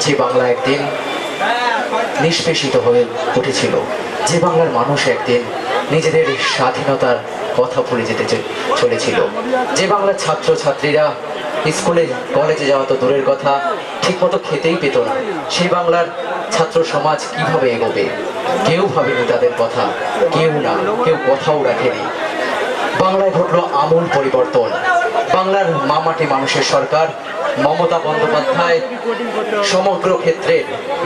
যে বাংলা একদিন নিষ্পেষিত হয়ে উঠেছিল, যে বাংলার মানুষ একদিন নিজেদের স্বাধীনতার কথা ভুলে যেতে চলেছিল, যে বাংলার ছাত্র ছাত্রীরা স্কুলে কলেজে যাওয়া তো দূরের কথা, ঠিকমতো খেতেই পেত না, সেই বাংলার ছাত্র সমাজ কিভাবে এগোবে? কেউ ভাবেনি তাদের কথা, কেউ কথাও রাখেনি। বাংলায় ঘটল আমূল পরিবর্তন। বাংলার মামাটি মানুষের সরকার মমতা বন্দ্যোপাধ্যায় সমগ্র ক্ষেত্রে,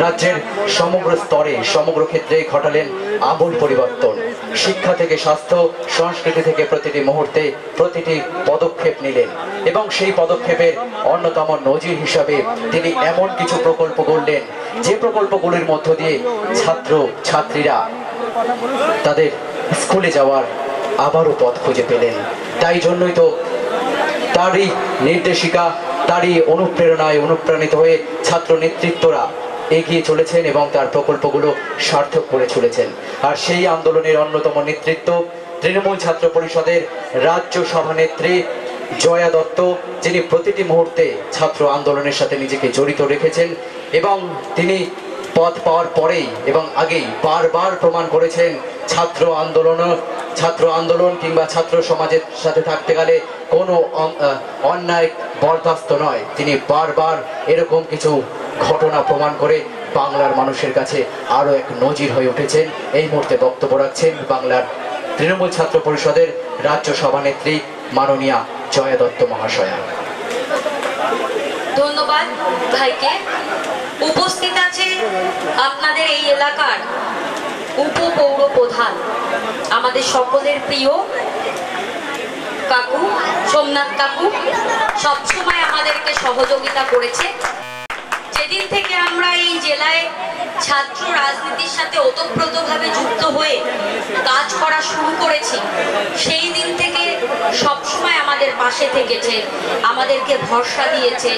রাজ্যের সমগ্র স্তরে, সমগ্র ক্ষেত্রে ঘটালেন আমূল পরিবর্তন। শিক্ষা থেকে স্বাস্থ্য, সংস্কৃতি থেকে প্রতিটি মুহূর্তে প্রতিটি পদক্ষেপ নিলেন, এবং সেই পদক্ষেপের অন্যতম নজির হিসাবে তিনি এমন কিছু প্রকল্প গড়লেন, যে প্রকল্পগুলির মধ্য দিয়ে ছাত্র ছাত্রীরা তাদের স্কুলে যাওয়ার আবারও পথ খুঁজে পেলেন। তাই জন্যই তো তারই নির্দেশিকা, তারই অনুপ্রেরণায় অনুপ্রাণিত হয়ে ছাত্র নেতৃত্বরা এগিয়ে চলেছেন এবং তার প্রকল্পগুলো সার্থক করে চলেছেন। আর সেই আন্দোলনের অন্যতম নেতৃত্ব তৃণমূল ছাত্র পরিষদের রাজ্য সভানেত্রী জয়া দত্ত, যিনি প্রতিটি মুহূর্তে ছাত্র আন্দোলনের সাথে নিজেকে জড়িত রেখেছেন, এবং তিনি পদ পাওয়ার পরেই এবং আগেই বারবার প্রমাণ করেছেন ছাত্র আন্দোলন কিংবা ছাত্র সমাজের সাথে থাকতে গেলে কোনো অন্যায় বরদাস্ত নয়। তিনি বারবার এরকম কিছু ঘটনা প্রমাণ করে বাংলার মানুষের কাছে আরও এক নজির হয়ে উঠেছেন। এই মুহূর্তে বক্তব্য রাখছেন বাংলার তৃণমূল ছাত্র পরিষদের রাজ্য সভানেত্রী মাননীয়া জয়া দত্ত মহাশয়া। ধন্যবাদ ভাইকে। উপস্থিত আছে আপনাদের এই এলাকার উপপৌর প্রধান, আমাদের সকলের প্রিয় কাকু সোমনাথ কাকু, সবসময় আমাদেরকে সহযোগিতা করেছে। যেদিন থেকে আমরা এই জেলায় ছাত্র রাজনীতির সাথে ওতপ্রোতভাবে যুক্ত হয়ে কাজ করা শুরু করেছি, সেই দিন থেকে সবসময় আমাদের পাশে থেকেছে, আমাদেরকে ভরসা দিয়েছে,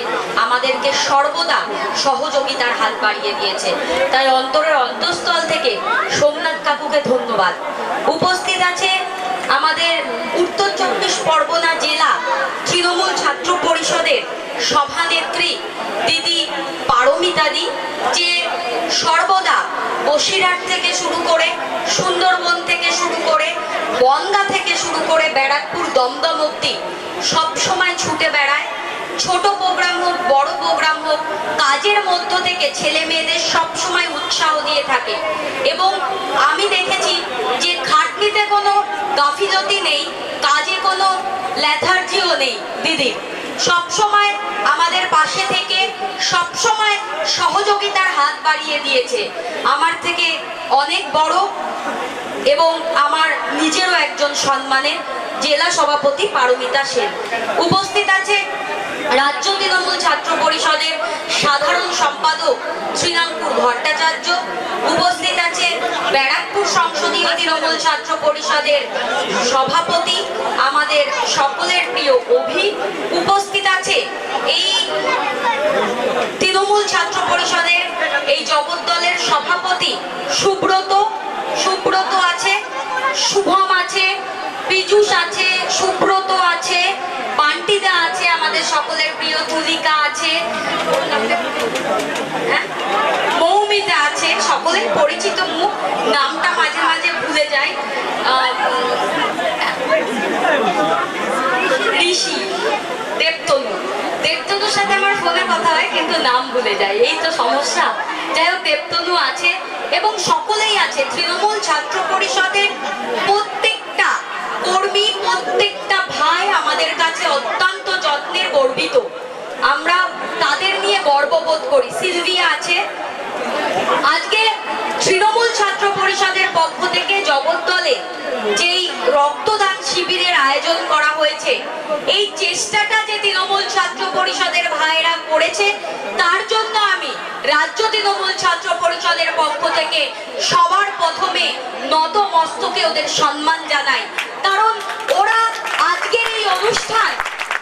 আমাদেরকে সর্বদা সহযোগিতার হাত বাড়িয়ে দিয়েছে। তাই অন্তরের অন্তঃস্থল থেকে সোমনাথ কাকুকে ধন্যবাদ। উপস্থিত আছে আমাদের উত্তর 24 পরগনা জেলা তৃণমূল ছাত্র পরিষদের সভানেত্রী দিদি পারমিতাদি, যে সর্বদা বসিরহাট থেকে শুরু করে, সুন্দরবন থেকে শুরু করে, বনগাঁ থেকে শুরু করে ব্যারাকপুর দমদম অবধি সবসময় ছুটে বেড়ায়। ছোট প্রোগ্রাম হোক, বড় প্রোগ্রাম হোক, কাজের মধ্য থেকে ছেলে মেয়েদের সবসময় উৎসাহ দিয়ে থাকে। এবং আমি দেখেছি যে খাটনিতে কোনো গাফিলতি নেই, কাজে কোনো লেথার্জিও নেই। দিদি সবসময় আমাদের পাশে থেকে সবসময় সহযোগিতার হাত বাড়িয়ে দিয়েছে। আমার থেকে অনেক বড় এবং আমার নিজেরও একজন সম্মানের জেলা সভাপতি পারমিতা সেন। উপস্থিত আছে রাজ্য তৃণমূল ছাত্র পরিষদের সাধারণ সম্পাদক শ্রীরামপুর ভট্টাচার্য। উপস্থিত আছে ব্যারাকপুর সংসদীয় তৃণমূল ছাত্র পরিষদের সভাপতি আমাদের সকলের প্রিয় অভি। উপস্থিত আছে এই তৃণমূল ছাত্র পরিষদের এই জগদ্দলের সভাপতি সুব্রত আছে, শুভম আছে, পীযুষ আছে, সুব্রত আছে, পান্টিদা আছে, আমাদের সকলের প্রিয় তুলিকা আছে, মৌমিতা আছে, সকলের পরিচিত মুখ, নামটা মাঝে মাঝে ভুলে যায়, ঋষি, দেবতনুর সাথে আমার ফোনে কথা হয় কিন্তু নাম ভুলে যায়, এই তো সমস্যা। যাই হোক, দেবতনু আছে এবং সকলেই আছে। তৃণমূল ছাত্র পরিষদের প্রত্যেকটা কর্মী, প্রত্যেকটা ভাই আমাদের কাছে অত্যন্ত যত্নের গর্বিত। আমরা তাদের নিয়ে গর্ববোধ করি। সিলভিয়া আছে। আজকে তৃণমূল ছাত্র পরিষদের পক্ষ থেকে জগদ্দলে যেই রক্তদান শিবিরের আয়োজন করা হয়েছে, এই চেষ্টাটা যে তৃণমূল ছাত্র পরিষদের ভাইরা করেছে, তার জন্য আমি রাজ্য তৃণমূল ছাত্র পরিষদের পক্ষ থেকে সবার প্রথমে নত মস্তকে ওদের সম্মান জানাই। কারণ ওরা আজকের এই অনুষ্ঠান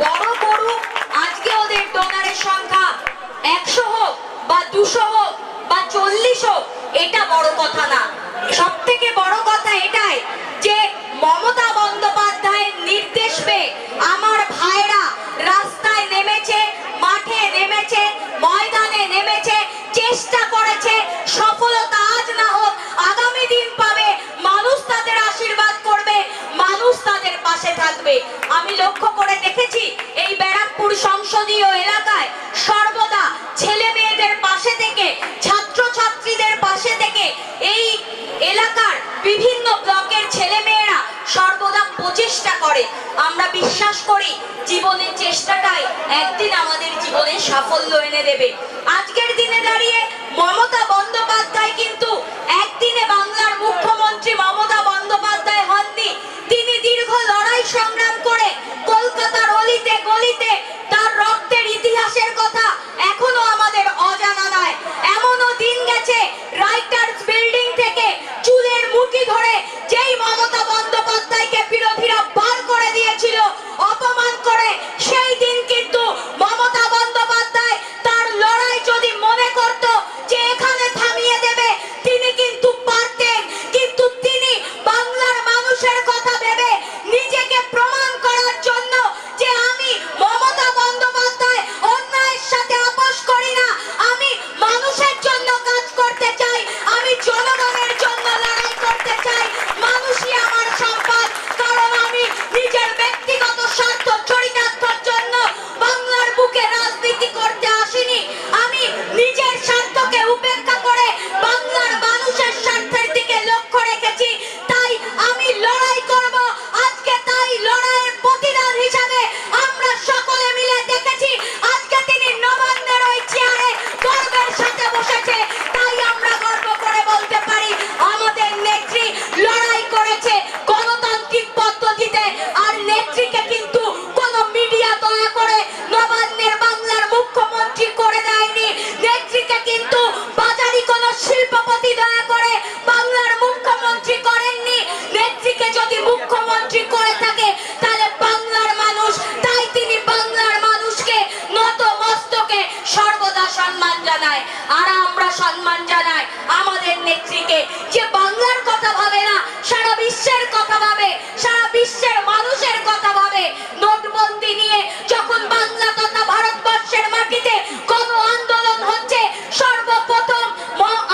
বড় করুক, আজকে ওদের ডোনারের সংখ্যা 100 হোক বা 200 হোক বা 40 হোক, এটা বড় কথা না। সব থেকে বড় কথা এটাই যে মমতা বন্দ্যোপাধ্যায়ের নির্দেশ পেয়ে আমার ভাইরা রাস্তায় নেমেছে, মাঠে নেমেছে, ময়দানে নেমেছে, লক্ষ্য করে দেখেছি এই ব্যারাকপুর সংসদীয় এলাকায় সর্বদা ছেলে মেয়েদের পাশে থেকে, ছাত্রছাত্রীদের পাশে থেকে এই এলাকার বিভিন্ন ব্লকের ছেলে মেয়েরা সর্বদা প্রচেষ্টা করে। আমরা বিশ্বাস করি জীবনের চেষ্টাটাই একদিন আমাদের জীবনে সাফল্য এনে দেবে। আজকের দিনে দাঁড়িয়ে মমতা বন্দ্যোপাধ্যায় কিন্তু একদিনে বাংলার মুখ্যমন্ত্রী মমতা বন্দ্যোপাধ্যায় হননি। তিনি দীর্ঘ লড়াই সংগ্রাম করে কলকাতার অলিতে গলিতে তার রক্তের ইতিহাসের কথা এখনো আমাদের অজানা নয়। এমনও দিন গেছে রাইটার্স বিল্ডিং থেকে চুলের মুঠি ধরে যেই মমতা বন্দ্যোপাধ্যায়কে বিরোধীরা বার করে দিয়েছিল, অপমান করে, সেই দিন কিন্তু মমতা বন্দ্যোপাধ্যায় তার লড়াই যদি মনে করত যে এখানে থামিয়ে দেবে, তিনি কিন্তু পারতেন। কিন্তু তিনি বাংলার মানুষের কথা ভেবে নিজেকে প্রমাণ করার জন্য যে আমি মমতা বন্দ্যোপাধ্যায় অন্যায়ের সাথে আপোষ করি না, আমি মানুষের জন্য কাজ করতে চাই, আমি জনগণের জন্য লড়াই করতে চাই, মানুষই আমার সম্পদ। কারণ আমি নিজের ব্যক্তিগত স্বার্থ চরিতার্থের জন্য বাংলার বুকে রাজনীতি করতে আসিনি। আমি নিজের স্বার্থকে উপেক্ষা করে বাংলার মানুষের স্বার্থের দিকে লক্ষ্য রেখেছি। তাই আমি লড়াই করব। আজকে তাই লড়াইয়ের প্রতিদান হিসাবে আমরা সকলে মিলে দেখেছি আজকে তিনি নবান্নের ওই চেয়ারে গর্বের সাথে বসেছে। তাই আমরা গর্ব করে বলতে পারি আমাদের নেত্রী লড়াই করেছে গণতান্ত্রিক পদ্ধতিতে। আর নেত্রীকে কিন্তু কোন মিডিয়া দয়া করে নবান্নের বাংলার মুখ্যমন্ত্রী করে দেয়নি। নেত্রীকে কিন্তু বাজারি কোন শিল্পপতি দয়া করে বাংলার মুখ্যমন্ত্রী করেননি। নেত্রীকে যদি মুখ্যমন্ত্রী করে থাকে তাহলে বাংলার মানুষ, তাই তিনি বাংলার মানুষকে নত মস্তকে সর্বদা সম্মান জানায়। আর আমরা সম্মান জানাই আমাদের নেত্রীকে, যে বাংলার কথা ভাবে না, সারা বিশ্বের কথা ভাবে, সারা বিশ্বের মানুষের কথা ভাবে। নোটবন্দি নিয়ে যখন বাংলা তথা ভারতবর্ষের মাটিতে গণ আন্দোলন হচ্ছে, সর্বপ্রথম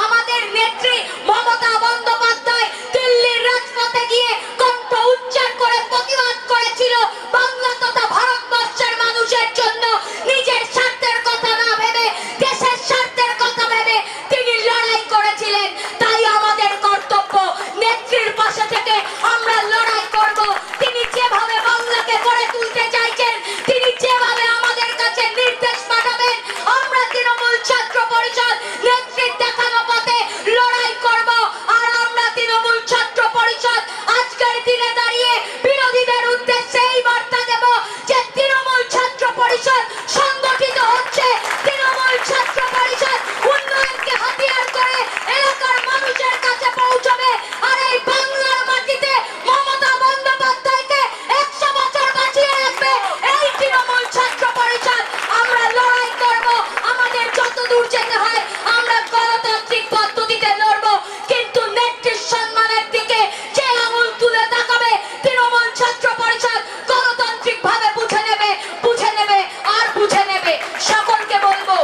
আমাদের নেত্রী মমতা বন্দ্যোপাধ্যায় দিল্লির রাজপথে গিয়ে কণ্ঠ উচ্চার করে প্রতিবাদ করেছিল বাংলা তথা ভারতবর্ষের মানুষের জন্য। নিজের স্বার্থের কথা না ভেবে দেশের স্বার্থের কথা ভেবে তিনি লড়াই করেছিলেন। তাই আমাদের কর্তব্য নেত্রীর পাশে থেকে আমরা লড়াই করব। তিনি যেভাবে বাংলাকে গড়ে তুলতে চাইছেন, তিনি যেভাবে আমাদের কাছে নির্দেশ পাঠাবেন, আমরা তৃণমূল ছাত্র পরিষদ নেত্রীর দেখানো পথে লড়াই করব। আর আমরা তৃণমূল ছাত্র পরিষদ আজকের দিনে দাঁড়িয়ে বিরোধীদের উদ্দেশ্যে এই বার্তা দেব যে তৃণমূল ছাত্র পরিষদ সংগঠিত হচ্ছে। তৃণমূল ছাত্র পরিষদ উন্নয়নকে হাতিয়ার করে এলাকার মানুষের কাছে পৌঁছবে। আর এই বাংলার মাটিতে মমতা বন্দ্যোপাধ্যায়কে 100 বছর বাঁচিয়ে রাখবে এই তৃণমূল ছাত্র পরিষদ। আমরা লড়াই করব, আমাদের যত দূর যেতে হয় আমরা গণতান্ত্রিক পদ্ধতিতে লড়ব। কিন্তু নেত্রীর সম্মানের দিকে যে আঙুল তুলে তাকাবে তৃণমূল ছাত্র পরিষদ গণতান্ত্রিক ভাবে বুঝে নেবে, বুঝে নেবে আর বুঝে নেবে। সকলকে বলবো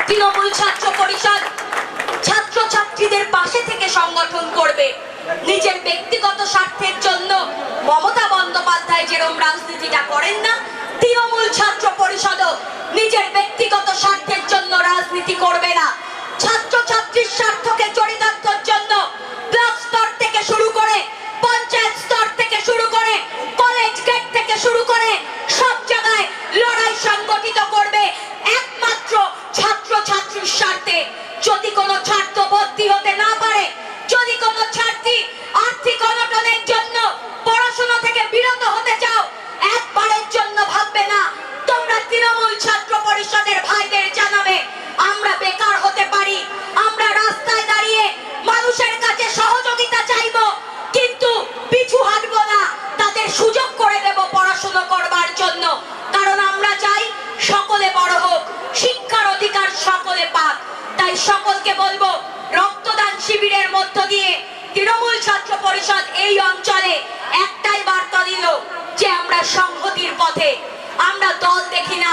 তৃণমূল ছাত্র পরিষদ ছাত্রছাত্রীদের পাশে থেকে সংগঠন করবে। নিজের ব্যক্তিগত স্বার্থের জন্য মমতা বন্দ্যোপাধ্যায় যেরকম রাজনীতিটা করেন না, তৃণমূল ছাত্র পরিষদও নিজের ব্যক্তিগত স্বার্থের জন্য রাজনীতি করবে না। ছাত্রছাত্রীর স্বার্থকে চরিতার্থের জন্য ব্লক স্তর থেকে শুরু করে, পঞ্চায়েত স্তর থেকে শুরু করে, কলেজ গেট থেকে শুরু করে সব জায়গায় লড়াই সংগঠিত করবে একমাত্র ছাত্রছাত্রীর স্বার্থে। যদি কোনো ছাত্র ভর্তি হতে না পারে, যদি কোনো ছাত্রী আর্থিক অনটনের জন্য পড়াশোনা থেকে বিরত হতে চাও, একবারের জন্য ভাববে না, তোমরা তৃণমূল ছাত্র পরিষদের ভাইদের জানাবে আমরা বেকার হতে পারি, আমরা রাস্তায় দাঁড়িয়ে মানুষের কাছে সহযোগিতা চাইবো, কিন্তু পিছু হাঁটবো না, তাদের সুযোগ করে দেব পড়াশোনা করবার জন্য। কারণ আমরা চাই সকলে বড় হোক, শিক্ষার অধিকার সকলে পাক। তাই সকলকে বলবো রক্তদান শিবিরের মধ্য দিয়ে তৃণমূল ছাত্র পরিষদ এই অঞ্চলে একটাই বার্তা দিল যে আমরা সংহতির পথে। আমরা দল দেখি না,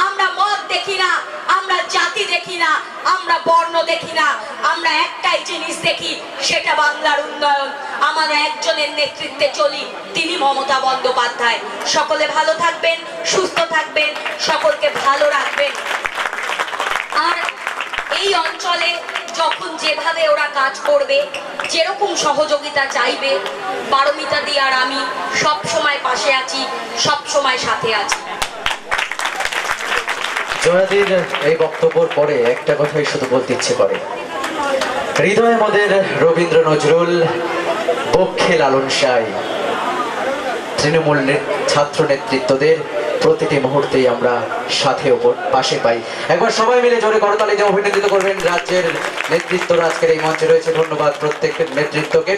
আমরা মত দেখি না, আমরা জাতি দেখি না, আমরা বর্ণ দেখি না, আমরা একটাই জিনিস দেখি, সেটা বাংলার উন্নয়ন। আমাদের একজনের নেতৃত্বে চলি, তিনি মমতা বন্দ্যোপাধ্যায়। সকলে ভালো থাকবেন, সুস্থ থাকবেন, সকলকে ভালো রাখবেন। আর এই অঞ্চলে যখন যেভাবে ওরা কাজ করবে, যেরকম সহযোগিতা চাইবে, পারমিতা দি আর আমি সব সময় পাশে আছি, সব সময় সাথে আছি। জয়াদির এই বক্তব্যের পরে একটা কথাই শুধু বলতে ইচ্ছে করে, হৃদয়ে মোদের রবীন্দ্র নজরুল, বক্ষে লালন সাই। তৃণমূল ছাত্র নেতৃত্বদের প্রতিটি মুহূর্তেই আমরা সাথে ওপর পাশে পাই। একবার সবাই মিলে জোরে করতালি দিয়ে অভিনন্দিত করবেন রাজ্যের নেতৃত্বরা আজকের এই মঞ্চে রয়েছে। ধন্যবাদ প্রত্যেক নেতৃত্বকে।